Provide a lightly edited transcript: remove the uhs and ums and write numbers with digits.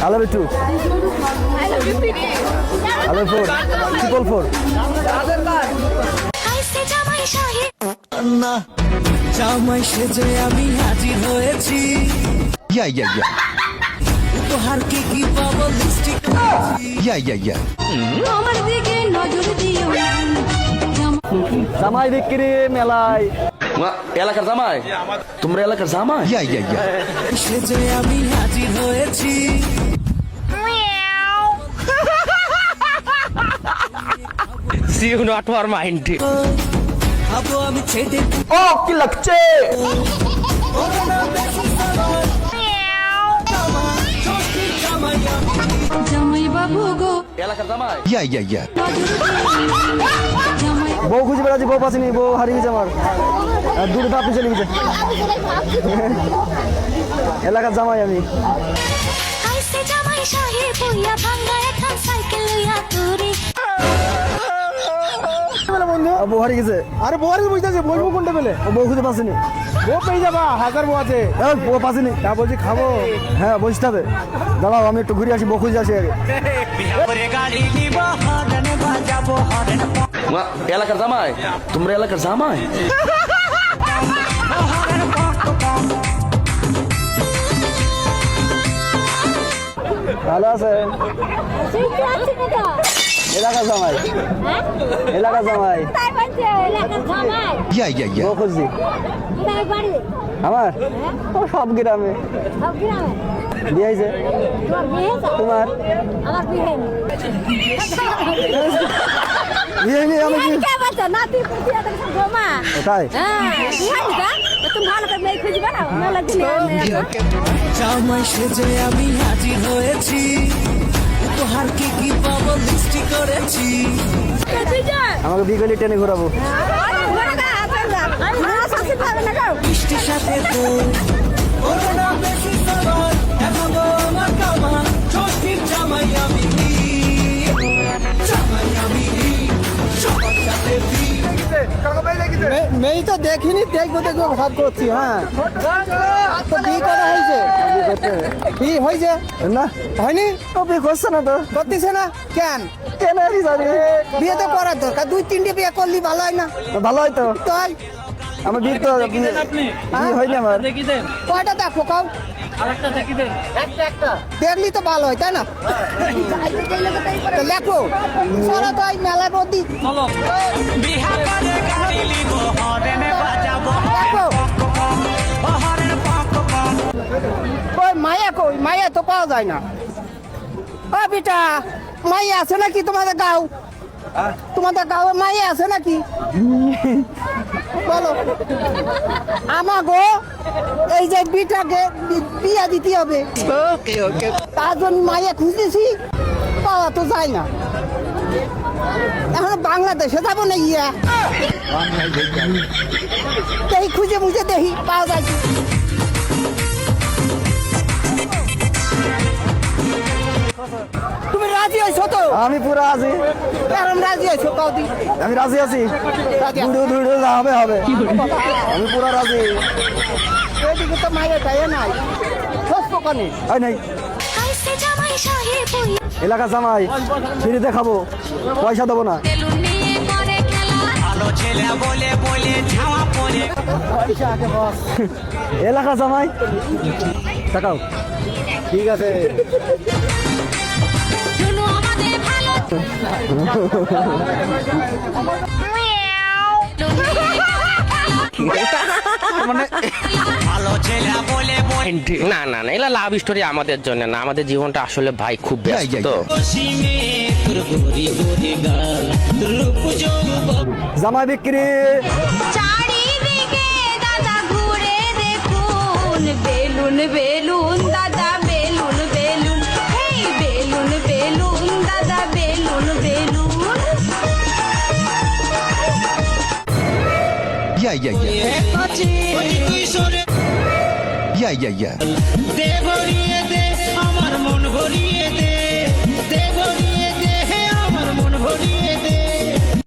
I love you too. I love you, Pini. I love you 4. না জামাই সেজে আমি হাজির হয়েছি উপহার কি কি পাবো লিপস্টিক আমার দিকে নজর দিও জামাই বিক্রি মেলায় এলাকার জামাই, তোমরা এলাকার জামাই? সেজে আমি হাজির হয়েছি See you not for mind. খাবো আমি ছেটে ও কি লাগছে? জামাই বাবু গো এলাকার জামাই? জামাই বউ খুঁজে বেড়াচ্ছি, বউ পাচ্ছিনি, বউ হারিয়ে গেছে আমার। আর দূরে বাপ চলে গেছে। এলাকার জামাই আমি। আইসে জামাই সাহেব বইয়া ভাঙ্গা এখন সাইকেল লইয়া তুরি বউ হারিয়ে গেছে। আরে বউ আর বুঝতেছে বলবো কোনটা পেলে বউ খুঁজে পাচ্ছিনি। বউ পেয়ে যাবা, হাজার বউ আছে। বউ পাচ্ছিনি। তা বলছি খাবো। হ্যাঁ বসতে হবে, দাঁড়াও আমি একটু ঘুরে আসি, বউ খুঁজে আসি আগে। এলাকার জামাই, তোমরা এলাকার জামাই? ভালো আছেন? এলাকার জামাই, এলাকার জামাই। তাই বলছে এলাকার জামাই বউ খুঁজছি। তাই বাড়ি আমার ও সব গ্রামে সব গ্রামে বিয়ে হয়েছে। তোমার বিয়ে হয়েছে? তোমার আমার বিয়ে হয়নি। বিয়ে হয়নি? আমি কি কে বলছো নাতি পুতি এত সব জমা তাই? হ্যাঁ বিয়ে হয়নি তা তুমি ভালো করে মেয়ে খুঁজবে না মেলা দিনে জামাই সেজে আমি হাজির হয়েছি উপহার কি কি পাবো লিস্টি করেছি আমাকে বিয়ে করলে টেনে ঘোরাবো। বৃষ্টির সাথে তো ওরে না বেশি সবার দেখাবো আমার কামান ষষ্ঠীর জামাই আমি সবার সাথে মেয়ে তো দেখিনি, দেখবো দেখবো ভাব করছি। হ্যাঁ তো বিয়ে করা হয়েছে? বিয়ে হয়েছে না হয়নি? ও বিয়ে করছে না তো। করতেছে না কেন? কেন আমি জানি? বিয়ে তো করার দরকার, 2-3টে বিয়ে করলি ভালো হয় না? ভালো হয় তো। তাই আমার বিয়ে তো বিয়ে হয়নি আমার। কয়টা দেখো কাউ দেখলি তো ভালো হয় তাই না? তো লেখো চলো তো এই মেলার মধ্যে দেখো। ওই মায়া কই? মায়া তো পাওয়া যায় না। ও বেটা মায়া আছে নাকি তোমাদের গাঁও? তোমাদের গাঁও মায়া আছে নাকি বলো? আমাগো এই যে বিটাকে বিয়া দিতে হবে, তার জন্য মায়া খুঁজতেছি, পাওয়া তো যায় না। এখন বাংলাদেশে যাবো না ইয়া, দেখি খুঁজে মুজে দেখি পাওয়া যায় কি। তুমি রাজি আছো তো? আমি পুরো আছি। কেরম রাজি আছো কাউদি? আমি রাজি আছি। রাজি আছো? দুটো দুটো যা হবে হবে। আমি পুরো রাজি। এদিকে তো মায়ের টাইয়ে নাই, সস্ত কানে এই নাই আইসে জামাই সাহেব বইয়া এলাকার জামাই, ফ্রিতে খাবো, পয়সা দেবো না। বেলুন নিয়ে করে খেলা ভালো ছেলে বলে বলে ঝাওয়া পড়ে এলাকার জামাই তাকাও। ঠিক আছে শুনো আমাদের ভালো ভালো ছেলে বলে বলে না না না, এলা লাভ স্টোরি আমাদের জন্য না, আমাদের জীবনটা আসলে ভাই খুব ব্যস্ত। সিমে তোর গোরি গোরি গাল রূপ যোগ জামাই বিক্রি। চারিদিকে দাদা ঘুরে দেখুন বেলুন বেলুন দাদা বেলুন বেলুন হেই বেলুন বেলুন দাদা বেলুন বেলুন দে ভরিয়ে দে আমার মন ভরিয়ে দে